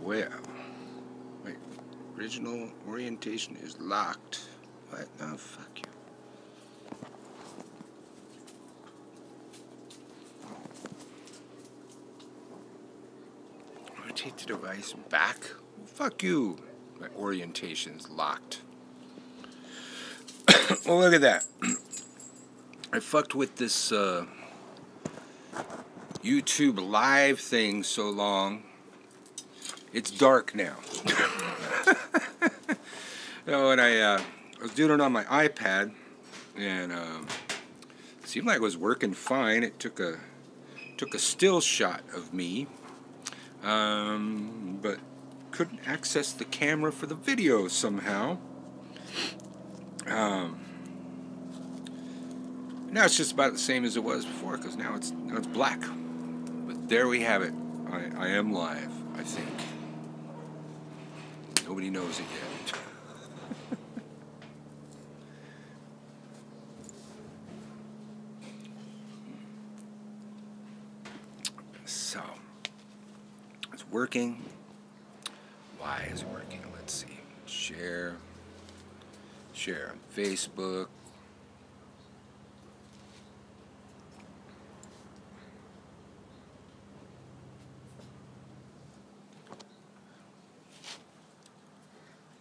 Well, wait, original orientation is locked. What? Oh, fuck you. Rotate the device back. Well, fuck you. My orientation's locked. Well, look at that. I fucked with this YouTube live thing so long. It's dark now. And I was doing it on my iPad, and it seemed like it was working fine. It took a still shot of me, but couldn't access the camera for the video somehow. Now it's just about the same as it was before, because now it's black. But there we have it. I am live, I think. Nobody knows it yet. So, it's working. Why is it working? Let's see. Share on Facebook.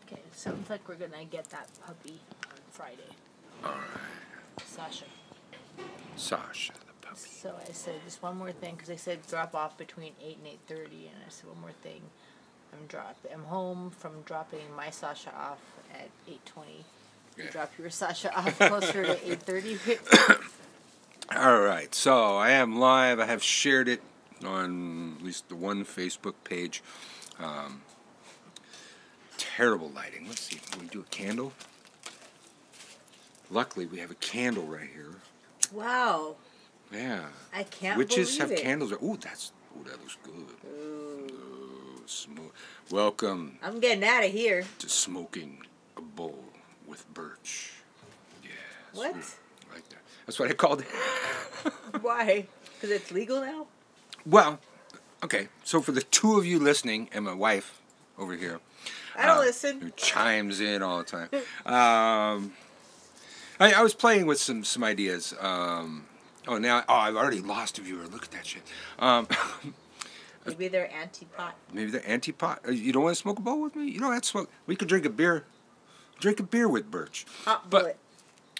Okay, it sounds like we're gonna get that puppy on Friday. Alright. Sasha, the puppy. So I said just one more thing, because they said drop off between 8 and 8:30, and I said one more thing. I'm home from dropping my Sasha off at 8:20. You drop your Sasha off closer to 8:30. Alright, so I am live. I have shared it on at least the one Facebook page. Terrible lighting. Let's see. Can we do a candle? Luckily, we have a candle right here. Wow. Yeah. I can't Witches believe have it. candles. Ooh, that looks good. Ooh, smoke. Welcome. I'm getting out of here. To smoking a bowl with Birch. Yeah. What? I like that. That's what I called it. Why? Because it's legal now? Well, okay. So for the two of you listening, and my wife over here. I don't listen. Who chimes in all the time. I was playing with some ideas. I've already lost a viewer. Look at that shit. Maybe they're anti-pot. Maybe they're anti-pot. You don't want to smoke a bowl with me? You don't have to smoke. We could drink a beer. Drink a beer with Birch. Hot bullet.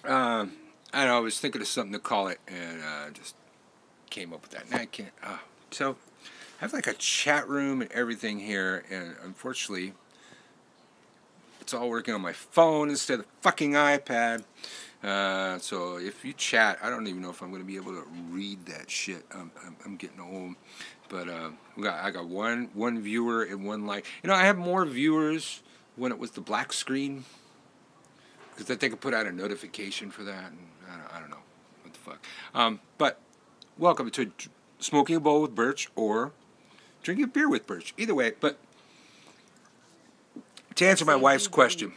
I don't know. I was thinking of something to call it, and just came up with that. Now I can't. So I have like a chat room and everything here, and unfortunately, it's all working on my phone instead of the fucking iPad. So if you chat, I don't even know if I'm going to be able to read that shit. I'm getting old, but I got one viewer and one like. You know, I have more viewers when it was the black screen, because I think I put out a notification for that, and I don't know what the fuck. But welcome to smoking a bowl with Birch or drinking a beer with Birch. Either way, but to answer my wife's question,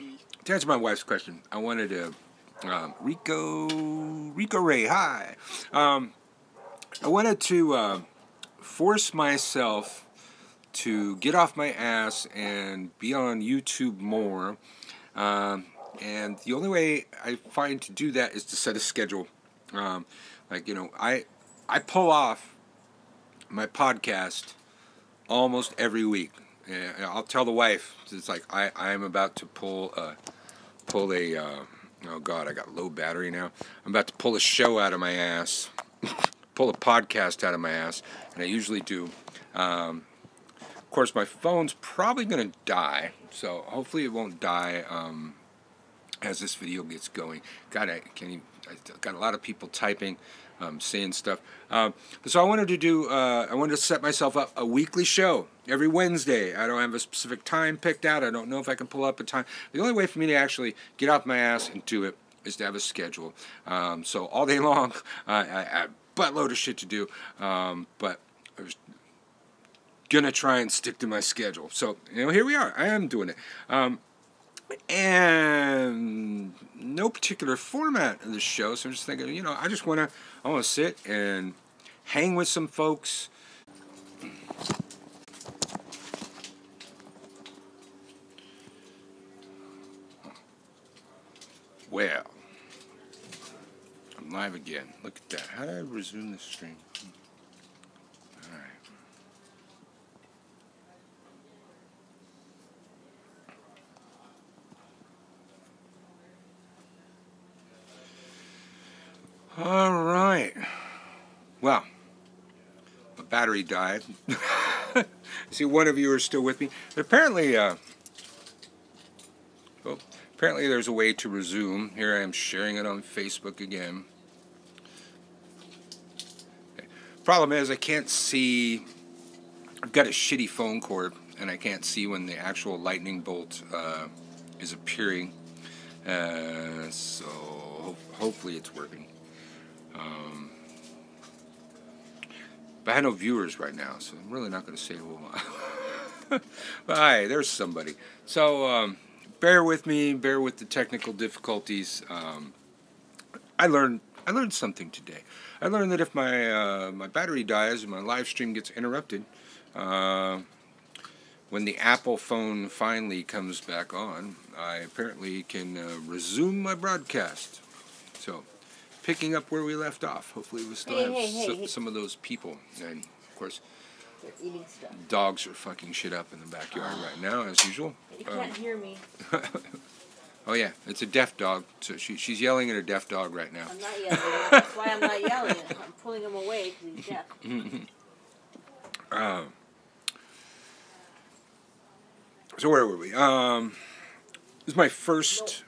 I wanted to. Rico Ray, hi. I wanted to force myself to get off my ass and be on YouTube more. And the only way I find to do that is to set a schedule. Like, you know, I pull off my podcast almost every week. And I'll tell the wife, it's like I'm about to pull a oh God, I got low battery now. I'm about to pull a show out of my ass, pull a podcast out of my ass, and I usually do. Of course, my phone's probably going to die, so hopefully it won't die as this video gets going. God, I got a lot of people typing, saying stuff. So I wanted to set myself up a weekly show every Wednesday. I don't have a specific time picked out. I don't know if I can pull up a time. The only way for me to actually get off my ass and do it is to have a schedule. So all day long, I have a buttload of shit to do, but I was gonna try and stick to my schedule. So, you know, here we are. I am doing it. And no particular format of the show, so I'm just thinking, you know, I want to sit and hang with some folks. Well, I'm live again. Look at that. How did I resume the stream? All right. Well, my battery died. See, one of you are still with me. But apparently, apparently there's a way to resume. Here I am sharing it on Facebook again. Okay. Problem is, I can't see. I've got a shitty phone cord, and I can't see when the actual lightning bolt is appearing. So hopefully it's working. But I have no viewers right now, so I'm really not going to say a whole lot. But hi, there's somebody. So bear with me, bear with the technical difficulties. I learned something today. I learned that if my battery dies and my live stream gets interrupted, when the Apple phone finally comes back on, I apparently can resume my broadcast. So, picking up where we left off. Hopefully we still have some of those people. And, of course, they're eating stuff. Dogs are fucking shit up in the backyard right now, as usual. You can't hear me. Oh, yeah. It's a deaf dog. So she's yelling at a deaf dog right now. I'm not yelling. That's why I'm not yelling. I'm pulling him away because he's deaf. So where were we? This is my first...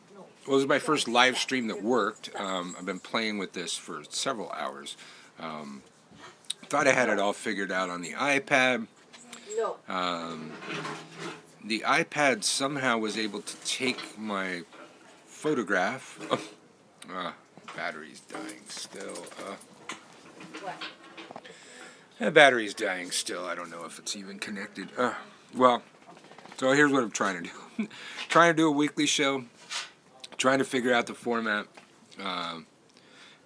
Well, this is my first live stream that worked. I've been playing with this for several hours. Thought I had it all figured out on the iPad. The iPad somehow was able to take my photograph. Battery's dying still. Battery's dying still. I don't know if it's even connected. Well, so here's what I'm trying to do. Trying to do a weekly show. Trying to figure out the format.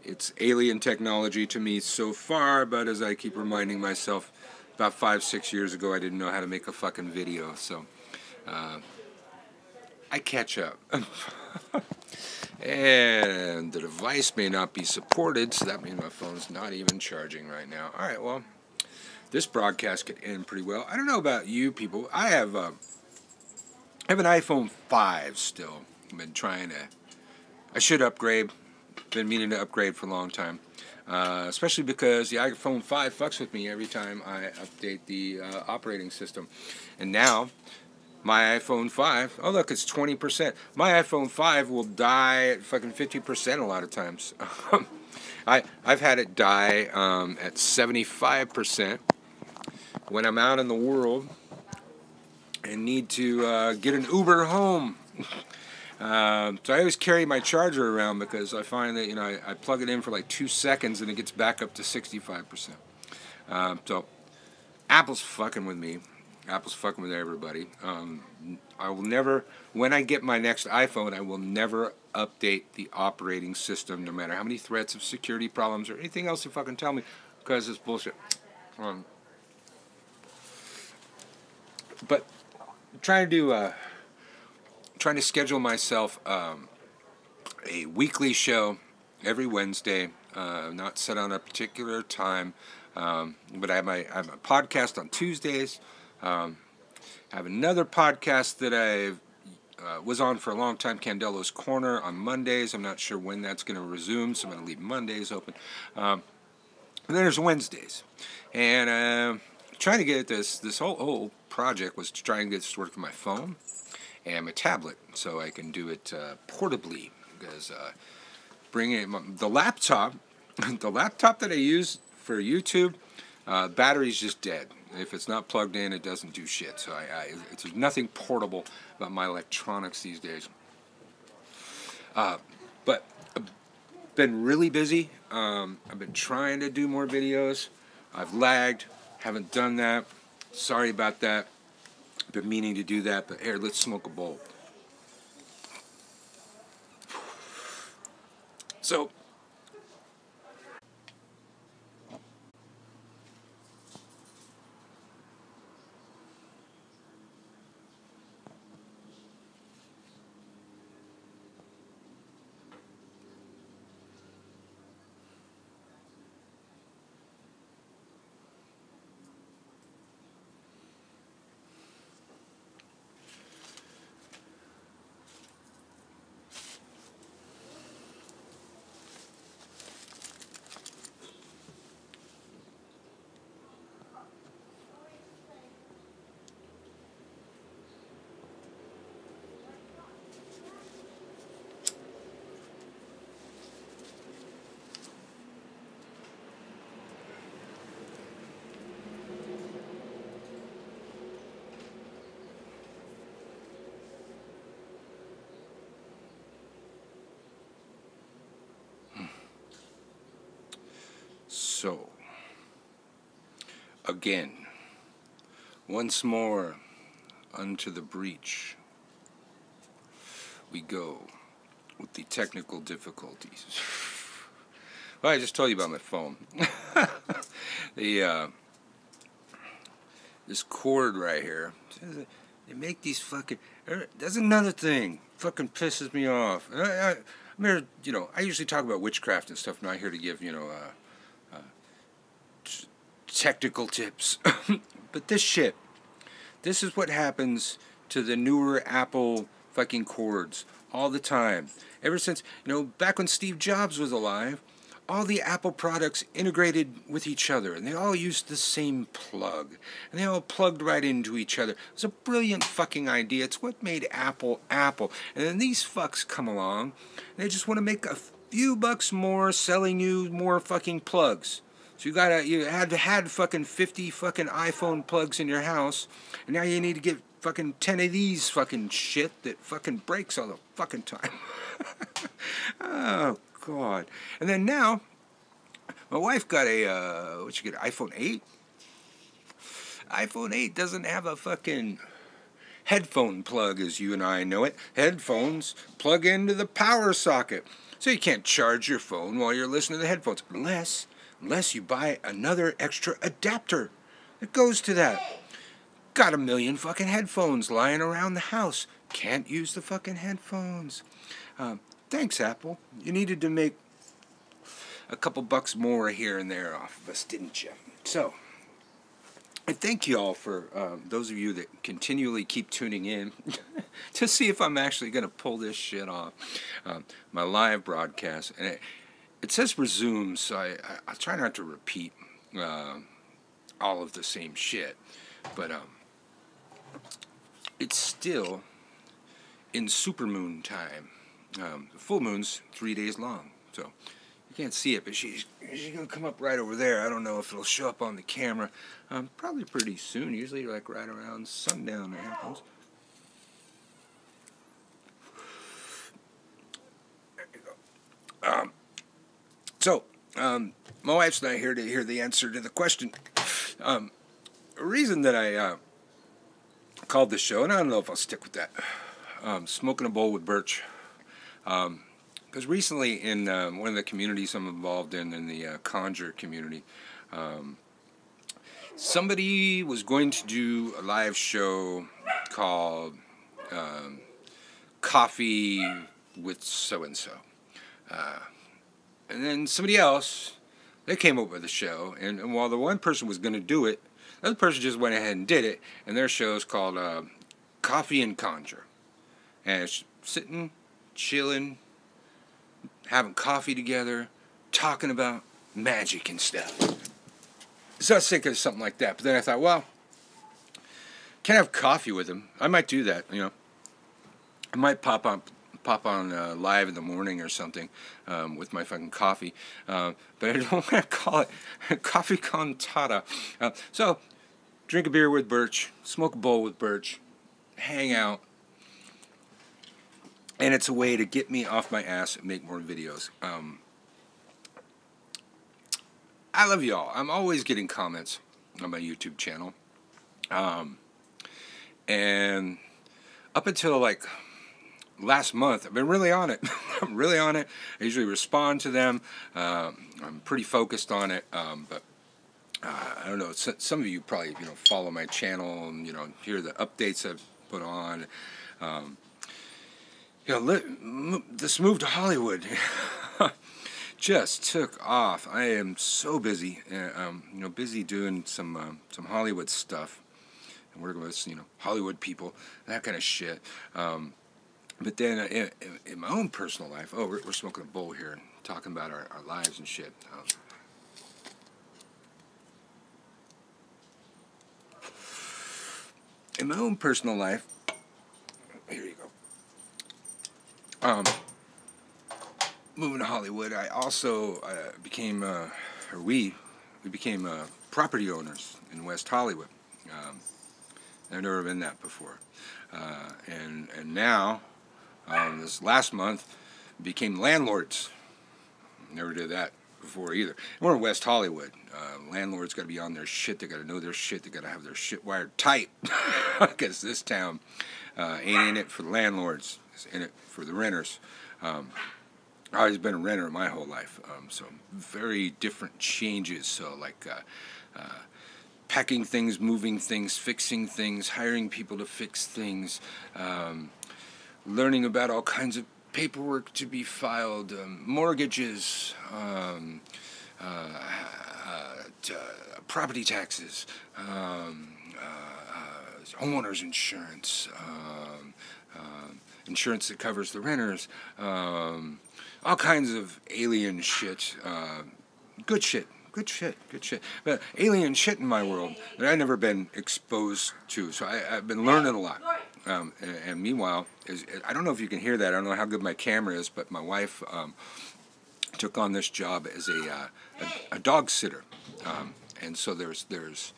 It's alien technology to me so far, but as I keep reminding myself, about 5-6 years ago I didn't know how to make a fucking video, so I catch up. And the device may not be supported, so that means my phone's not even charging right now. Alright, well, this broadcast could end pretty well. I don't know about you people. I have an iPhone 5 still. I've been trying to... I should upgrade. Been meaning to upgrade for a long time. Especially because the iPhone 5 fucks with me every time I update the operating system. And now, my iPhone 5... Oh, look, it's 20%. My iPhone 5 will die at fucking 50% a lot of times. I've had it die at 75% when I'm out in the world and need to get an Uber home. So I always carry my charger around because I find that, you know, I plug it in for like 2 seconds and it gets back up to 65%. So Apple's fucking with me. Apple's fucking with everybody. I will never, when I get my next iPhone, I will never update the operating system, no matter how many threats of security problems or anything else you fucking tell me, because it's bullshit. But I'm trying to schedule myself a weekly show every Wednesday, not set on a particular time, but I have my podcast on Tuesdays. I have another podcast that I was on for a long time, Candelo's Corner, on Mondays. I'm not sure when that's going to resume, so I'm going to leave Mondays open. And then there's Wednesdays. And trying to get this whole project was to try and get this to work on my phone and my tablet, so I can do it portably, because bringing the laptop that I use for YouTube, battery's just dead. If it's not plugged in, it doesn't do shit. So there's nothing portable about my electronics these days. But I've been really busy. I've been trying to do more videos. I've lagged, haven't done that. Sorry about that. Been meaning to do that, but here, let's smoke a bowl. So, So, again, once more unto the breach we go with the technical difficulties. Well, I just told you about my phone. This cord right here, they make these fucking, that's another thing fucking pisses me off. I mean, you know, I usually talk about witchcraft and stuff, not here to give, you know, technical tips. But this shit, this is what happens to the newer Apple fucking cords all the time. Ever since, you know, back when Steve Jobs was alive, all the Apple products integrated with each other, and they all used the same plug, and they all plugged right into each other. It was a brilliant fucking idea. It's what made Apple Apple. And then these fucks come along, and they just want to make a few bucks more selling you more fucking plugs. So you had fucking 50 fucking iPhone plugs in your house, and now you need to get fucking 10 of these fucking shit that fucking breaks all the fucking time. Oh God. And then now, my wife got a, what you get, iPhone 8? iPhone 8 doesn't have a fucking headphone plug as you and I know it. Headphones plug into the power socket. So you can't charge your phone while you're listening to the headphones. Unless you buy another extra adapter that goes to that. Got a million fucking headphones lying around the house. Can't use the fucking headphones. Thanks, Apple. You needed to make a couple bucks more here and there off of us, didn't you? So, I thank you all for those of you that continually keep tuning in to see if I'm actually going to pull this shit off. My live broadcast. And it says resume, so I try not to repeat all of the same shit. But it's still in supermoon time. The full moon's 3 days long, so you can't see it, but she's going to come up right over there. I don't know if it'll show up on the camera. Probably pretty soon, usually like right around sundown it happens. There you go. So, my wife's not here to hear the answer to the question. The reason that I called this show, and I don't know if I'll stick with that, Smoking a Bowl with Birch. Because recently in one of the communities I'm involved in the Conjure community, somebody was going to do a live show called Coffee with So-and-so. And then somebody else, they came up with a show, and while the one person was going to do it, the other person just went ahead and did it, and their show is called Coffee and Conjure. And it's sitting, chilling, having coffee together, talking about magic and stuff. So I was thinking of something like that, but then I thought, well, can't have coffee with him. I might do that, you know. I might pop on live in the morning or something with my fucking coffee, but I don't want to call it coffee cantata. So drink a beer with Birch, smoke a bowl with Birch, hang out. And it's a way to get me off my ass and make more videos. I love y'all. I'm always getting comments on my YouTube channel. And up until like last month, I've been really on it. I'm really on it. I usually respond to them. I'm pretty focused on it. But I don't know. Some of you probably follow my channel and hear the updates I've put on. This move to Hollywood just took off. I am so busy, busy doing some Hollywood stuff and working with Hollywood people, that kind of shit. But then in my own personal life, we're smoking a bowl here and talking about our lives and shit. In my own personal life, here you go. Moving to Hollywood, I also became, we became property owners in West Hollywood. I've never been that before, and now this last month became landlords. Never did that before either. And we're in West Hollywood. Landlords got to be on their shit. They got to know their shit. They got to have their shit wired tight, because this town ain't in it for the landlords. It's in it for the renters. I've always been a renter my whole life, so very different changes. So like packing things, moving things, fixing things, hiring people to fix things, learning about all kinds of paperwork to be filed, mortgages, property taxes, homeowners insurance, insurance that covers the renters, all kinds of alien shit, good shit. Good shit. But alien shit in my world that I've never been exposed to. So I've been learning a lot. And meanwhile, I don't know if you can hear that. I don't know how good my camera is, but my wife took on this job as a dog sitter. And so there's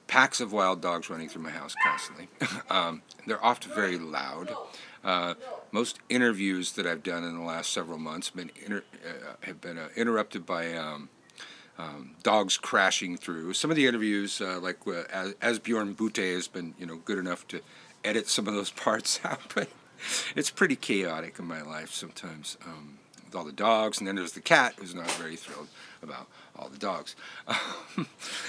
packs of wild dogs running through my house constantly. They're often very loud. Most interviews that I've done in the last several months have been interrupted by dogs crashing through. Some of the interviews, as Bjorn Butte has been, good enough to edit some of those parts out, but it's pretty chaotic in my life sometimes with all the dogs. And then there's the cat, who's not very thrilled about all the dogs.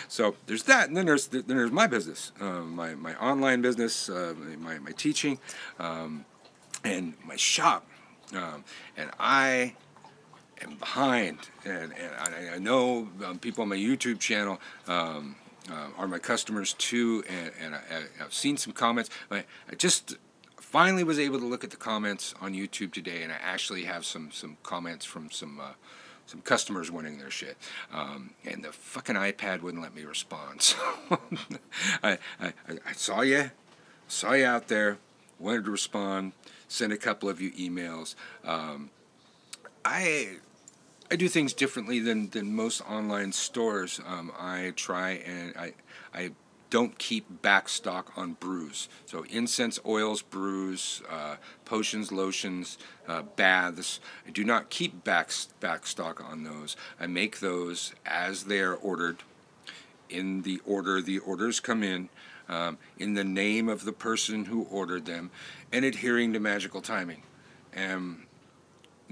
So there's that, and then there's my business, my online business, my teaching, and my shop, and I am behind, and I know people on my YouTube channel are my customers too, and I've seen some comments. I just finally was able to look at the comments on YouTube today, and I actually have some comments from some customers wanting their shit, and the fucking iPad wouldn't let me respond. So I saw you out there, wanted to respond, sent a couple of you emails. I do things differently than most online stores. I try and I don't keep back stock on brews. So incense oils, brews, potions, lotions, baths. I do not keep back stock on those. I make those as they are ordered, in the order the orders come in the name of the person who ordered them, and adhering to magical timing.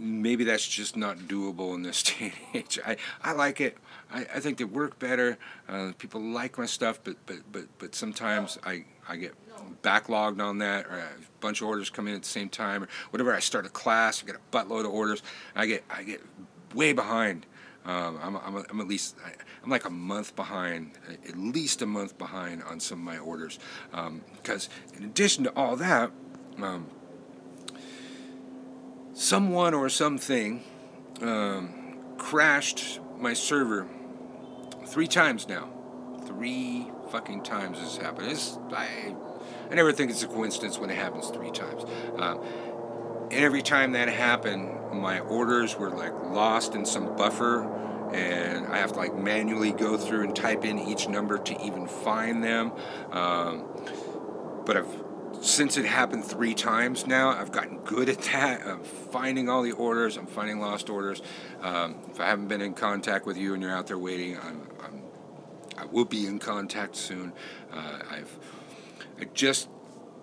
Maybe that's just not doable in this day and age. I like it. I think they work better. People like my stuff, but sometimes I get backlogged on that, or a bunch of orders come in at the same time, or whatever. I start a class, I get a buttload of orders. I get way behind. I'm like a month behind, at least a month behind on some of my orders, because in addition to all that, someone or something crashed my server 3 times now. 3 fucking times this has happened. I never think it's a coincidence when it happens 3 times. And every time that happened, my orders were like lost in some buffer, and I have to like manually go through and type in each number to even find them. But since it happened 3 times now, I've gotten good at that. I'm finding all the orders. I'm finding lost orders. If I haven't been in contact with you and you're out there waiting, I will be in contact soon. I just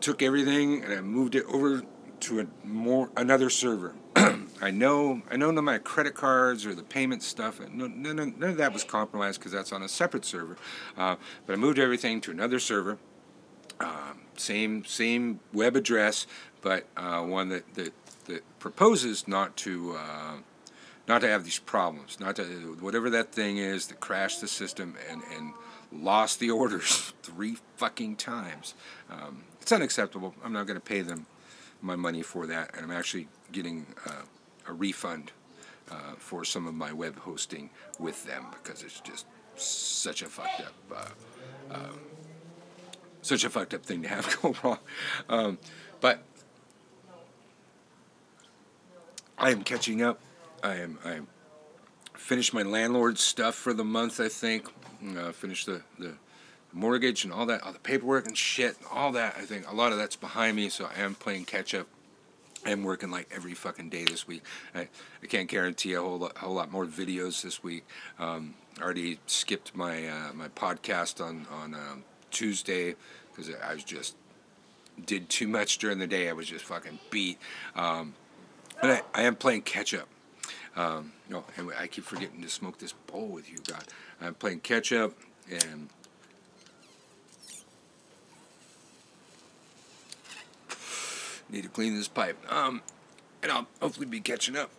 took everything and I moved it over to another server. I know none of my credit cards or the payment stuff. None of that was compromised because that's on a separate server. But I moved everything to another server. Same web address, but one that proposes not to have these problems, not to, whatever that thing is that crashed the system and lost the orders 3 fucking times. It's unacceptable. I'm not going to pay them my money for that, and I'm actually getting a refund for some of my web hosting with them, because it's just such a fucked up thing to have go wrong. But I am catching up. I finished my landlord stuff for the month, I think. Finished the mortgage and all that, all the paperwork and shit, all that. I think a lot of that's behind me, so I am playing catch up. I'm working like every fucking day this week. I can't guarantee a whole lot more videos this week. I already skipped my my podcast on Tuesday because I was just did too much during the day. I was just fucking beat. But I am playing catch up. No, and I keep forgetting to smoke this bowl with you, God. I'm playing catch up and need to clean this pipe. And I'll hopefully be catching up.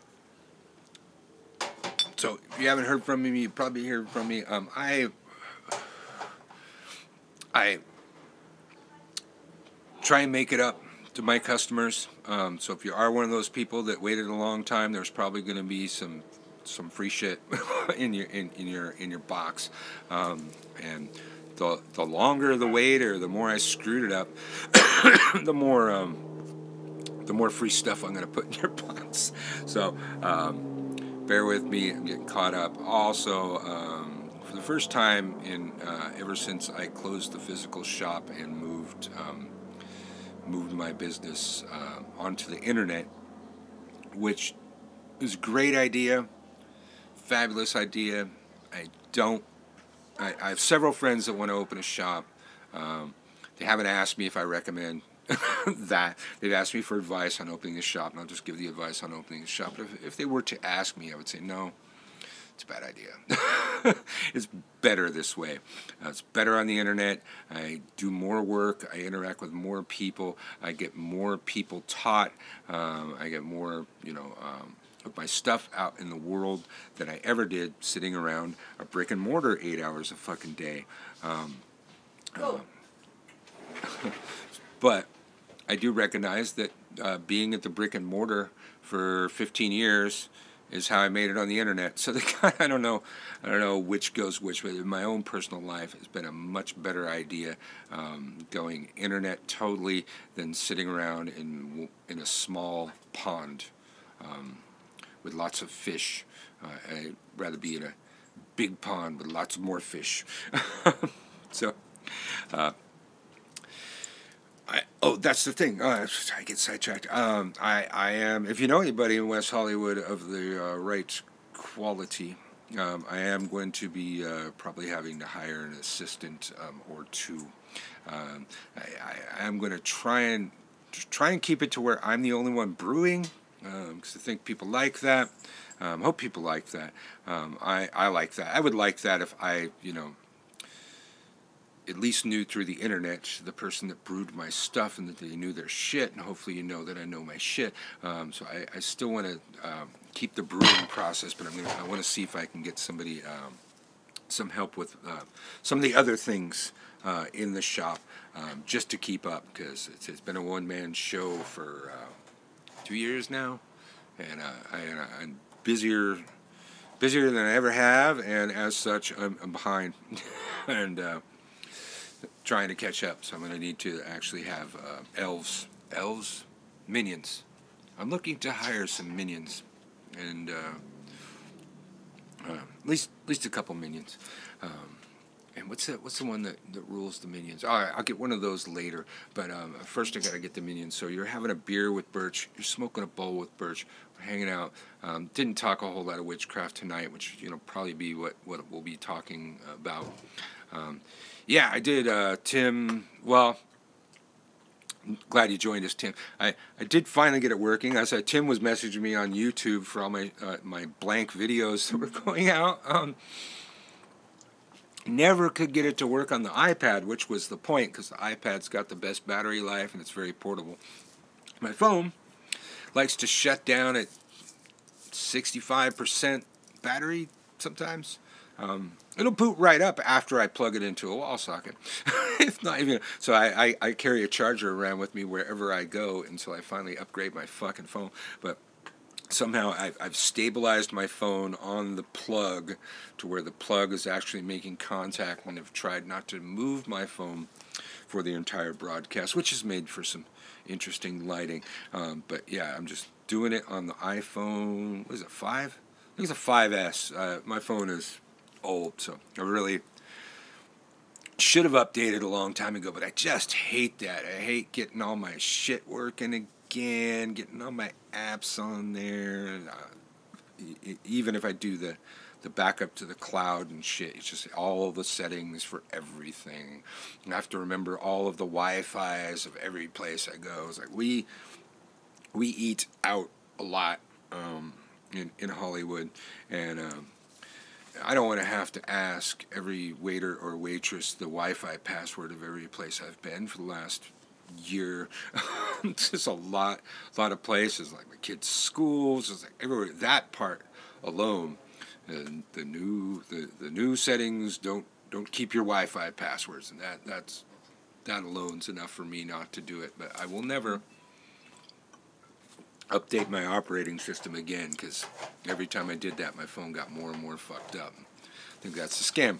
So if you haven't heard from me, you probably hear from me. I try and make it up to my customers. So if you are one of those people that waited a long time, there's probably going to be some free shit in your box. And the longer the wait, or the more I screwed it up, the more free stuff I'm going to put in your box. So bear with me. I'm getting caught up. Also, for the first time in ever since I closed the physical shop and moved my business onto the internet, which is a great idea, fabulous idea. I have several friends that want to open a shop. They haven't asked me if I recommend that. They've asked me for advice on opening a shop, and I'll just give the advice on opening a shop. But if they were to ask me, I would say no. It's a bad idea. It's better this way. It's better on the internet. I do more work. I interact with more people. I get more people taught. I get more, of my stuff out in the world than I ever did sitting around a brick and mortar 8 hours a fucking day. But I do recognize that being at the brick and mortar for 15 years is how I made it on the internet. So I don't know which goes which, but in my own personal life, it's been a much better idea going internet totally than sitting around in a small pond with lots of fish. I'd rather be in a big pond with lots of more fish. So, that's the thing. I get sidetracked. I am, if you know anybody in West Hollywood of the right quality, I am going to be probably having to hire an assistant or two. I am going to try and keep it to where I'm the only one brewing, because I think people like that. Hope people like that. I like that. I would like that if I, at least knew through the internet the person that brewed my stuff, and that they knew their shit, and hopefully you know that I know my shit. So I still want to keep the brewing process, but I want to see if I can get somebody some help with some of the other things in the shop, just to keep up, because it's been a one-man show for 2 years now, and I'm busier than I ever have, and as such I'm behind and trying to catch up. So I'm going to need to actually have minions. I'm looking to hire some minions, and at least a couple minions. And what's the one that rules the minions? All right, I'll get one of those later. But first I got to get the minions. So you're having a beer with Birch. You're smoking a bowl with Birch. We're hanging out. Didn't talk a whole lot of witchcraft tonight, which probably be what we'll be talking about. Yeah, I did, Tim. Well, I'm glad you joined us, Tim. I did finally get it working. As Tim was messaging me on YouTube for all my my blank videos that were going out. Never could get it to work on the iPad, which was the point, because the iPad's got the best battery life and it's very portable. My phone likes to shut down at 65% battery sometimes. It'll boot right up after I plug it into a wall socket. If not even, so I carry a charger around with me wherever I go until I finally upgrade my fucking phone. But somehow I've stabilized my phone on the plug to where the plug is actually making contact, and I've tried not to move my phone for the entire broadcast, which has made for some interesting lighting. But yeah, I'm just doing it on the iPhone. What is it, 5? I think it's a 5S. My phone is old, so I really should have updated a long time ago, but I just hate that. I hate getting all my shit working again again, getting all my apps on there. Even if I do the backup to the cloud and shit, it's just all the settings for everything. I have to remember all of the Wi-Fi's of every place I go. It's like we eat out a lot in Hollywood, and I don't want to have to ask every waiter or waitress the Wi-Fi password of every place I've been for the last year. It's just a lot of places, like my kids' schools, just like everywhere. That part alone, and the new settings don't keep your Wi-Fi passwords, and that alone's enough for me not to do it. But I will never update my operating system again, because every time I did that, my phone got more and more fucked up. I think that's a scam.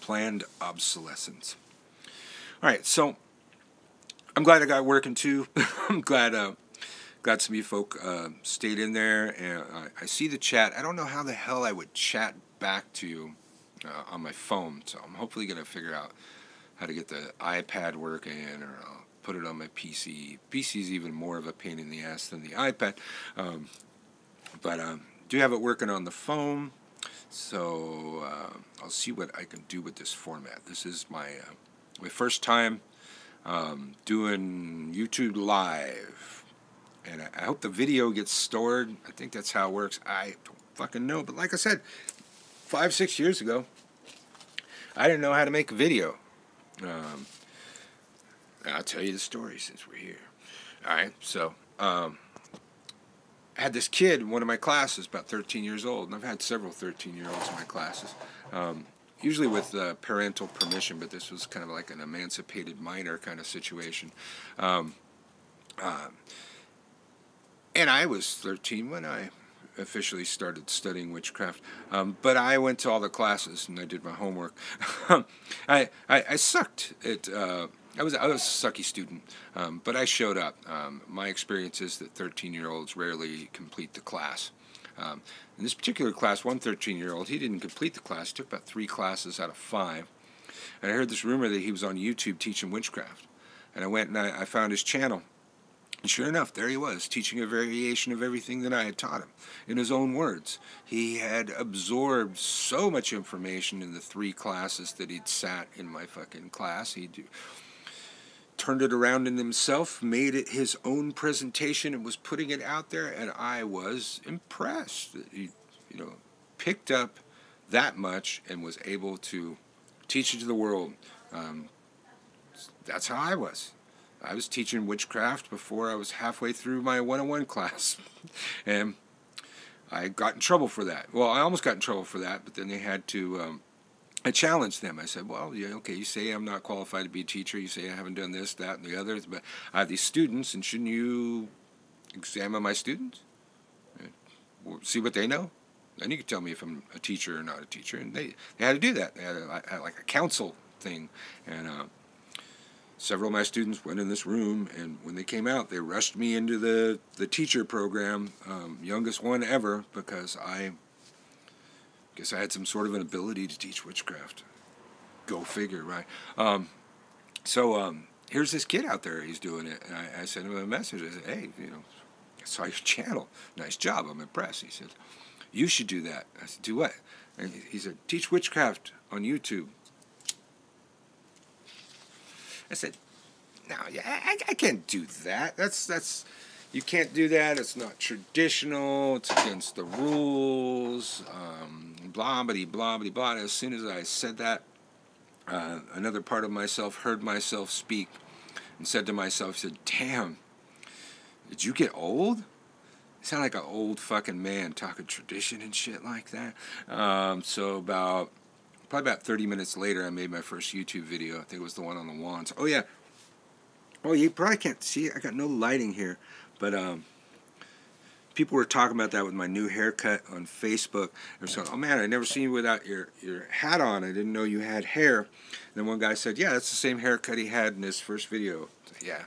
Planned obsolescence. All right, so I'm glad I got working too. I'm glad some of you folk stayed in there, and I see the chat. I don't know how the hell I would chat back to you on my phone, so I'm hopefully going to figure out how to get the iPad working, or put it on my PC. PC's even more of a pain in the ass than the iPad, but do have it working on the phone, so I'll see what I can do with this format. This is my first time doing YouTube Live, and I hope the video gets stored. I think that's how it works. I don't fucking know, but like I said, 5-6 years ago, I didn't know how to make a video. I'll tell you the story since we're here. All right, so I had this kid in one of my classes, about 13 years old, and I've had several 13-year-olds in my classes, usually with parental permission, but this was kind of like an emancipated minor kind of situation. And I was 13 when I officially started studying witchcraft, but I went to all the classes and I did my homework. I sucked at I was a sucky student, but I showed up. My experience is that 13-year-olds rarely complete the class. In this particular class, one 13-year-old, he didn't complete the class. He took about 3 classes out of 5. And I heard this rumor that he was on YouTube teaching witchcraft. And I went and I found his channel. And sure enough, there he was, teaching a variation of everything that I had taught him, in his own words. He had absorbed so much information in the 3 classes that he'd sat in my fucking class. He'd turned it around in himself, made it his own presentation, and was putting it out there, and I was impressed that he, picked up that much and was able to teach it to the world. That's how I was. I was teaching witchcraft before I was halfway through my 101 class, and I got in trouble for that. Well, I almost got in trouble for that, but then they had to I challenged them. I said, well, yeah, okay, you say I'm not qualified to be a teacher. You say I haven't done this, that, and the others, but I have these students, and shouldn't you examine my students? See what they know? Then you can tell me if I'm a teacher or not a teacher. And they had to do that. They had like a council thing. And several of my students went in this room, and when they came out, they rushed me into the teacher program, youngest one ever, because I guess I had some sort of an ability to teach witchcraft. Go figure, right? So here's this kid out there. He's doing it. And I sent him a message. I said, hey, I saw your channel. Nice job. I'm impressed. He said, you should do that. I said, do what? And he said, teach witchcraft on YouTube. I said, no, yeah, I can't do that. That's you can't do that. It's not traditional. It's against the rules. Blah, blah, blah, blah, blah. As soon as I said that, another part of myself heard myself speak and said to myself, said, damn, did you get old? You sound like an old fucking man talking tradition and shit like that. So probably about 30 minutes later, I made my first YouTube video. I think it was the one on the wands. Oh, yeah. Oh, you probably can't see it. I got no lighting here. But people were talking about that with my new haircut on Facebook. They were saying, oh, man, I never seen you without your hat on. I didn't know you had hair. And then one guy said, yeah, that's the same haircut he had in his first video. So, yeah,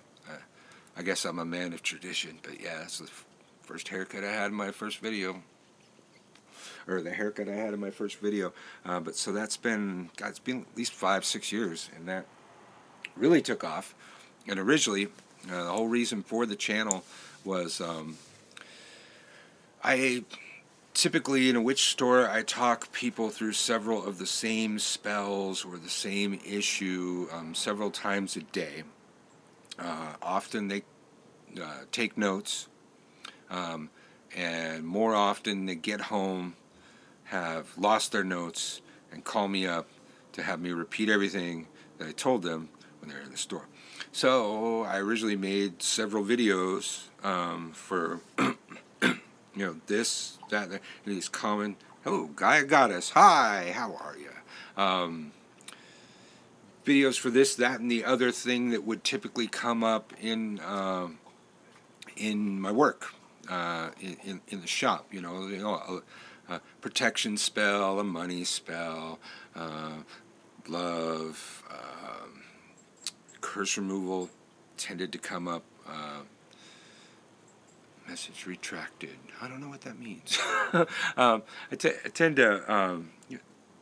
I guess I'm a man of tradition. But, yeah, that's the first haircut I had in my first video. Or the haircut I had in my first video. But so that's been, God, it's been at least 5-6 years. And that really took off. And originally, The whole reason for the channel was I typically in a witch store I talk people through several of the same spells or the same issue several times a day. Often they take notes, and more often they get home, have lost their notes, and call me up to have me repeat everything that I told them when they were in the store. So I originally made several videos for this, that, these common, hello, Gaia Goddess, hi, how are you? Videos for this, that, and the other thing that would typically come up in my work, in the shop. A protection spell, a money spell, love, curse removal tended to come up. Message retracted. I don't know what that means. I tend to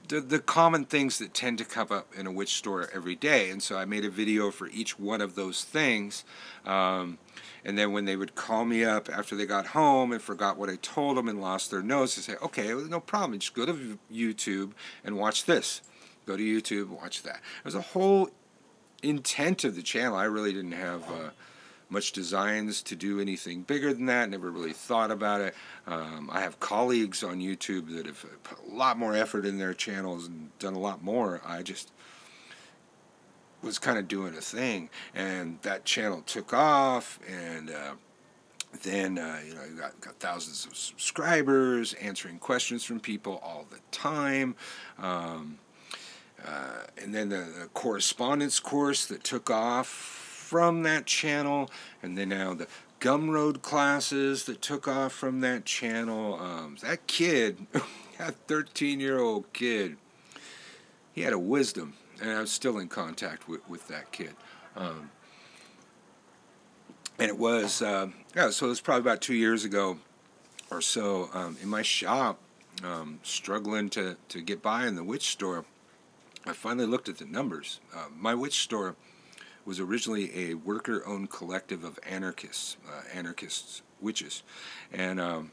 the common things that tend to come up in a witch store every day, and so I made a video for each one of those things. And then when they would call me up after they got home and forgot what I told them and lost their notes, I say, okay, well, no problem. Just go to YouTube and watch this. Go to YouTube, watch that. There's a whole intent of the channel. I really didn't have much designs to do anything bigger than that. Never really thought about it. I have colleagues on YouTube that have put a lot more effort in their channels and done a lot more. I just was kind of doing a thing, and that channel took off, and then you got thousands of subscribers, answering questions from people all the time. And then the correspondence course that took off from that channel, and then now the Gumroad classes that took off from that channel. That kid, that 13-year-old kid, he had a wisdom, and I'm still in contact with that kid. And it was, so it was probably about 2 years ago or so, in my shop, struggling to get by in the witch store. I finally looked at the numbers. My witch store was originally a worker-owned collective of anarchists, witches, and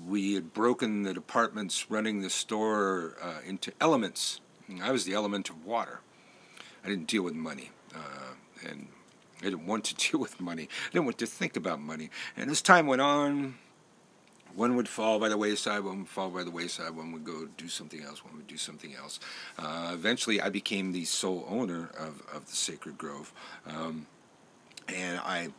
we had broken the departments running the store into elements. I was the element of water. I didn't deal with money, and I didn't want to deal with money. I didn't want to think about money. And as time went on, one would fall by the wayside, one would fall by the wayside, one would go do something else, one would do something else. Eventually, I became the sole owner of the Sacred Grove, and I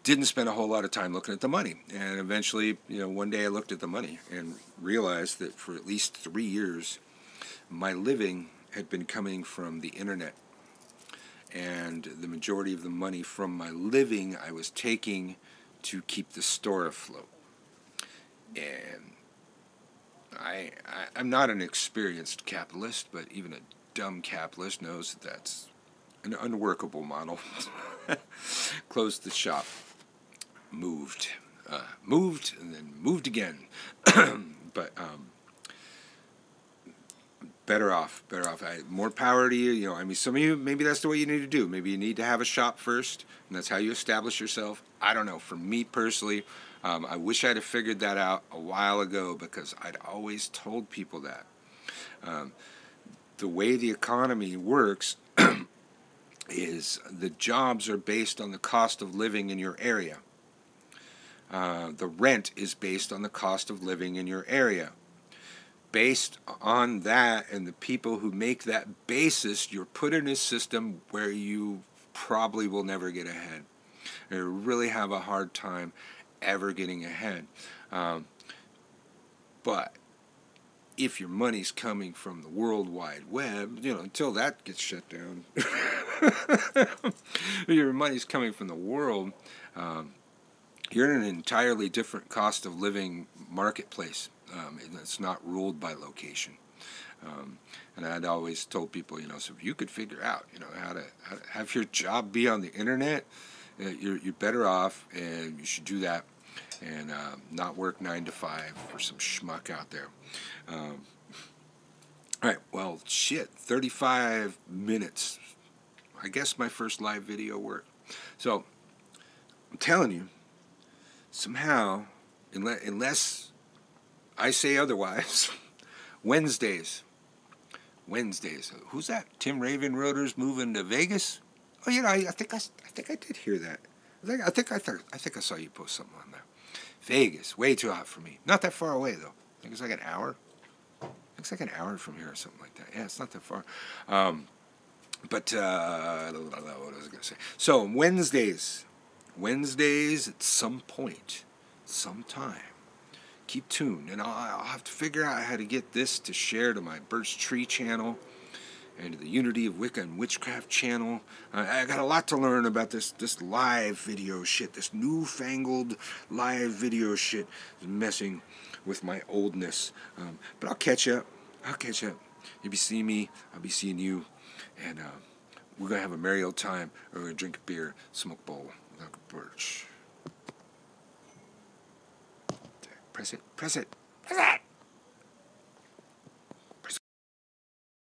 didn't spend a whole lot of time looking at the money. And eventually, one day I looked at the money and realized that for at least 3 years, my living had been coming from the internet. And the majority of the money from my living I was taking to keep the store afloat. And I'm not an experienced capitalist, but even a dumb capitalist knows that that's an unworkable model. Closed the shop, moved, and then moved again. But better off. More power to you. I mean, some of you, maybe that's the way you need to do. Maybe you need to have a shop first, and that's how you establish yourself. I don't know. For me personally, I wish I'd have figured that out a while ago, because I'd always told people that. The way the economy works is the jobs are based on the cost of living in your area. The rent is based on the cost of living in your area. Based on that and the people who make that basis, you're put in a system where you probably will never get ahead. You really have a hard time ever getting ahead. But if your money's coming from the World Wide Web, until that gets shut down, your money's coming from the world, you're in an entirely different cost of living marketplace. It's not ruled by location. And I'd always told people, so if you could figure out, how to have your job be on the internet, you're better off, and you should do that, and not work 9 to 5 for some schmuck out there. All right, well, shit, 35 minutes. I guess my first live video worked. So, I'm telling you, somehow, unless I say otherwise, Wednesdays. Who's that? Tim Ravenroder's moving to Vegas? Oh, I think I did hear that. I think I saw you post something on that. Vegas, way too hot for me. Not that far away though. I think it's like an hour. It's like an hour from here or something like that. Yeah, it's not that far. But what was I gonna say? So Wednesdays at some point, sometime. Keep tuned, and I'll have to figure out how to get this to share to my Birch Tree channel and to the Unity of Wicca and Witchcraft channel. I got a lot to learn about this live video shit, this newfangled live video shit is messing with my oldness. But I'll catch up. You'll be seeing me, I'll be seeing you, and we're going to have a merry old time. We're going to drink a beer, smoke a bowl with Uncle Birch. Press it.